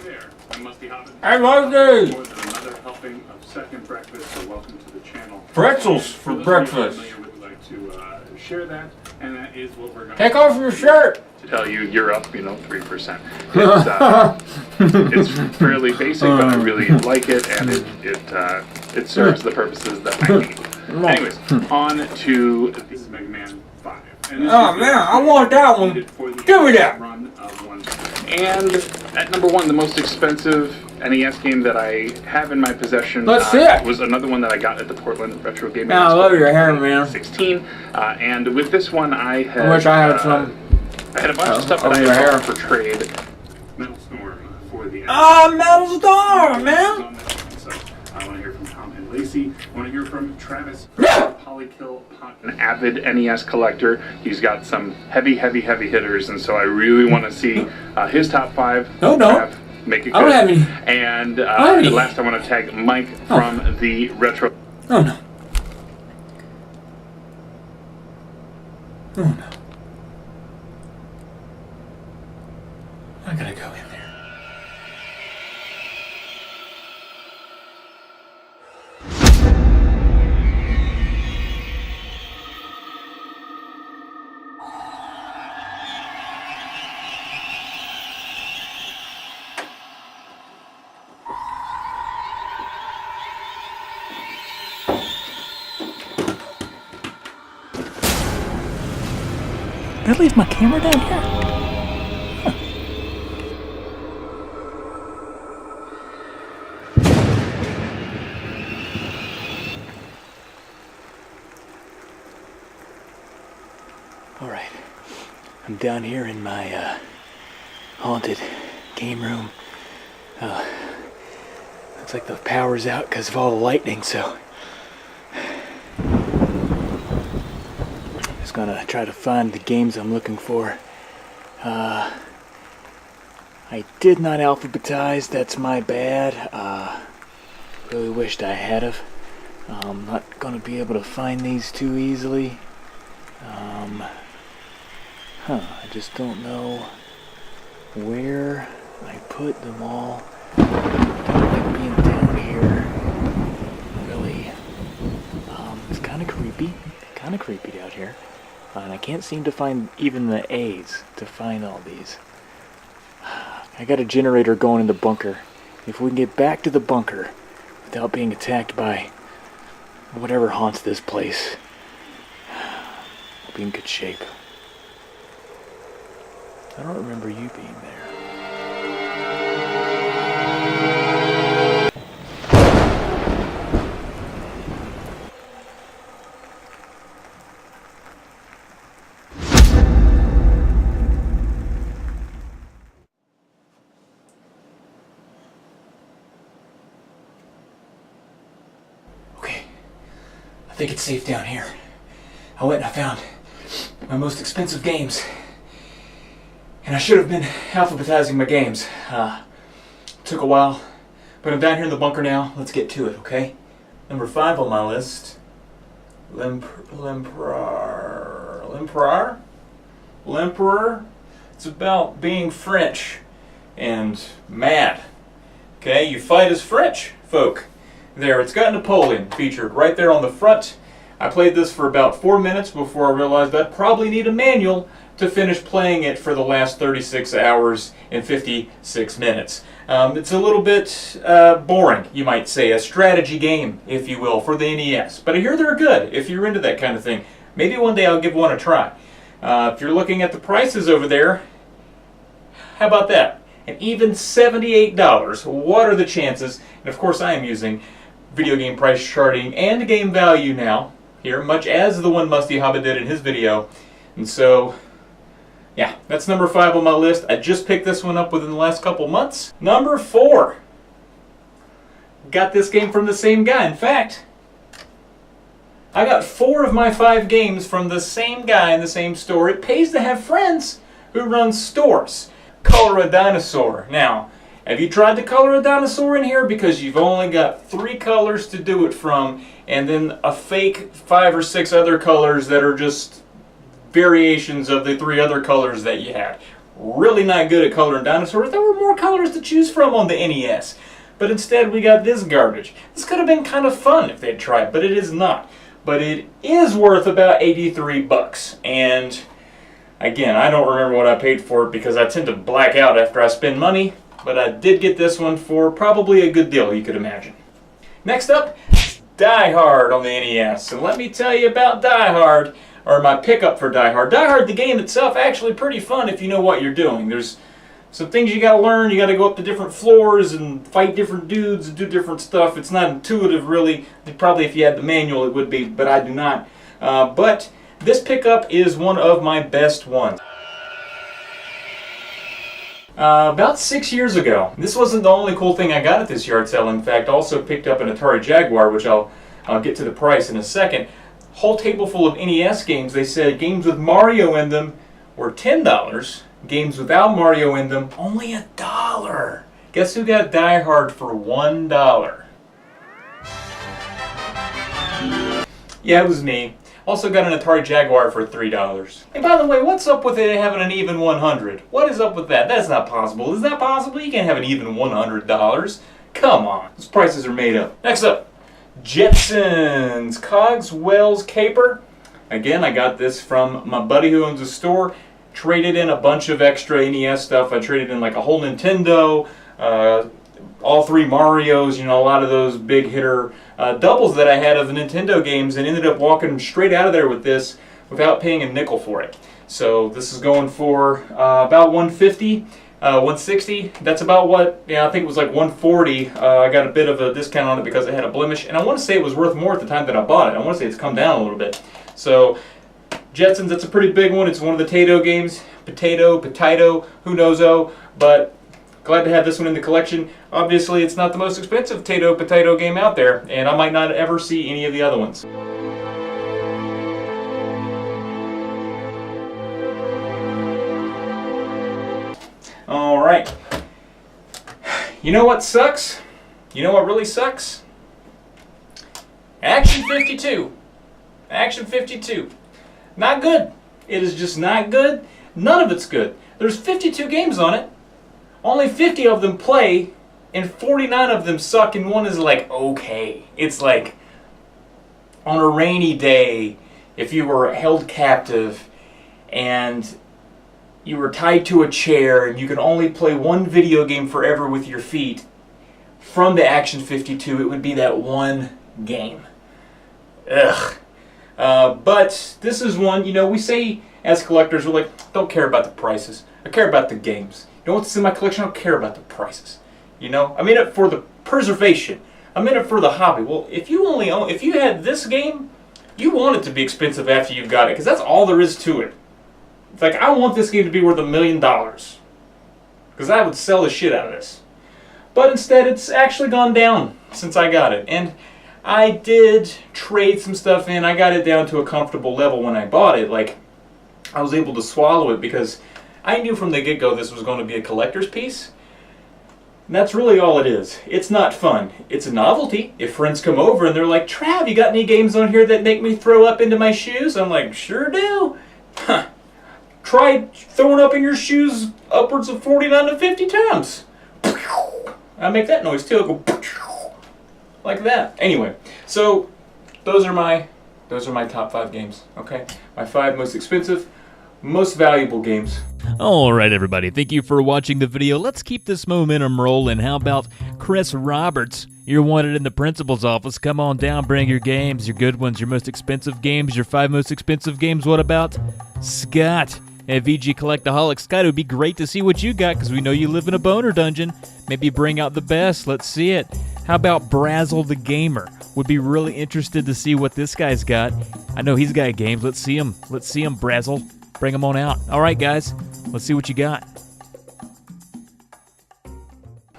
there, I'm Musty Hobbit. Hey, Musty! More than another helping of second breakfast, so welcome to the channel. Pretzels for breakfast. We'd like to share that, and that is what we're going to take off your shirt. To tell you, you're up, 3%. It's fairly basic, but I really like it, and it serves the purposes that I need. Anyways, on to this is Mega Man 5. Oh man, I want that one. Give me that. And at number 1, the most expensive NES game that I have in my possession was another one that I got at the Portland Retro Gaming. I love your hair, man. 16, and with this one I had. I wish I had some. I had a bunch of stuff that I had bought for trade. Metal Storm for the. Metal Storm, man. So I want to hear from Tom and Lacey. I want to hear from Travis. Polykill, an avid NES collector. He's got some heavy hitters, and so I really want to see his top 5. No. Make it good. I don't have any. And last I want to tag Mike from the Retro. Oh no. Oh no. I gotta go in there. Did I leave my camera down here? Alright, I'm down here in my haunted game room. Looks like the power's out because of all the lightning, so just gonna try to find the games I'm looking for. I did not alphabetize, that's my bad. Really wished I had have. I'm not gonna be able to find these too easily. I just don't know where I put them all. I don't like being down here. Really. It's kind of creepy out here. And I can't seem to find even the A's to find all these. I got a generator going in the bunker. If we can get back to the bunker without being attacked by whatever haunts this place, we'll be in good shape. I don't remember you being there. Okay, I think it's safe down here. I went and I found my most expensive games. And I should have been alphabetizing my games. Took a while, but I'm down here in the bunker now. Let's get to it, okay? Number 5 on my list. L'Empereur. It's about being French and mad. Okay, you fight as French folk. There, it's got Napoleon featured right there on the front. I played this for about 4 minutes before I realized I'd probably need a manual to finish playing it for the last 36 hours and 56 minutes. It's a little bit boring, you might say, a strategy game, if you will, for the NES. But I hear they're good if you're into that kind of thing. Maybe one day I'll give one a try. If you're looking at the prices over there, how about that? And even $78. What are the chances? And of course I am using video game price charting and game value now, here, much as the one Musty Hobbit did in his video. And so, yeah, that's number 5 on my list. I just picked this one up within the last couple months. Number 4. Got this game from the same guy. In fact, I got 4 of my 5 games from the same guy in the same store. It pays to have friends who run stores. Color a Dinosaur. Now, have you tried to color a dinosaur in here? Because you've only got 3 colors to do it from, and then a fake 5 or 6 other colors that are just variations of the 3 other colors that you had. really not good at coloring dinosaurs. There were more colors to choose from on the NES. But instead we got this garbage. This could have been kind of fun if they'd tried, but it is not. But it is worth about 83 bucks. And again, I don't remember what I paid for it because I tend to black out after I spend money. But I did get this one for probably a good deal, you could imagine. Next up, Die Hard on the NES. And let me tell you about Die Hard, or my pickup for Die Hard. Die Hard, the game itself, actually pretty fun if you know what you're doing. There's some things you gotta learn. You gotta go up to different floors and fight different dudes and do different stuff. It's not intuitive really. Probably if you had the manual it would be, but I do not. But this pickup is one of my best ones. About 6 years ago. This wasn't the only cool thing I got at this yard sale. In fact, I also picked up an Atari Jaguar, which I'll get to the price in a second. Whole table full of NES games. They said games with Mario in them were $10. Games without Mario in them, only $1. Guess who got Die Hard for $1? Yeah, it was me. Also got an Atari Jaguar for $3. And by the way, what's up with it having an even 100? What is up with that? That's not possible. Is that possible? You can't have an even $100. Come on. Those prices are made up. Next up, Jetsons. Cogswell's Caper. Again, I got this from my buddy who owns a store. Traded in a bunch of extra NES stuff. I traded in like a whole Nintendo, all 3 Marios, you know, a lot of those big hitter doubles that I had of the Nintendo games, and ended up walking straight out of there with this without paying a nickel for it. So this is going for about $150, $160. That's about what, I think it was like $140. I got a bit of a discount on it because it had a blemish, and I want to say it was worth more at the time that I bought it. I want to say it's come down a little bit. So Jetsons, that's a pretty big one. It's one of the Tato games. Potato, who knows-o, but glad to have this one in the collection. Obviously, it's not the most expensive potato game out there, and I might not ever see any of the other ones. All right. You know what sucks? You know what really sucks? Action 52. Action 52. Not good. It is just not good. None of it's good. There's 52 games on it. Only 50 of them play, and 49 of them suck, and one is like, okay. It's like, on a rainy day, if you were held captive, and you were tied to a chair, and you can only play one video game forever with your feet, from the Action 52, it would be that one game. Ugh. But this is one, we say as collectors, we're like, don't care about the prices. I care about the games. You know what's in my collection? I don't care about the prices. I'm in it for the preservation. I'm in it for the hobby. Well, if you had this game, you want it to be expensive after you've got it, because that's all there is to it. It's like, I want this game to be worth $1 million, because I would sell the shit out of this. But instead, it's actually gone down since I got it. And I did trade some stuff in. I got it down to a comfortable level when I bought it. Like, I was able to swallow it because I knew from the get-go this was going to be a collector's piece. And that's really all it is. It's not fun. It's a novelty. If friends come over and they're like, Trav, you got any games on here that make me throw up into my shoes? I'm like, sure do. Huh. Try throwing up in your shoes upwards of 49 to 50 times. I make that noise too. I go like that. Anyway, so those are my top 5 games. Okay, my 5 most expensive, most valuable games. Alright everybody, thank you for watching the video. Let's keep this momentum rolling. How about Chris Roberts? You're wanted in the principal's office. Come on down, bring your games, your good ones, your most expensive games, your 5 most expensive games. What about Scott at VG Collectaholic? Scott, it would be great to see what you got because we know you live in a boner dungeon. Maybe bring out the best. Let's see it. How about Brasel the Gamer? Would be really interested to see what this guy's got. I know he's got games. Let's see him. Let's see him, Brasel. Bring him on out. All right, guys. Let's see what you got.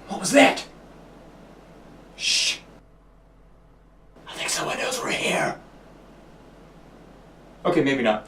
What was that? Shh. I think someone knows we're here. Okay, maybe not.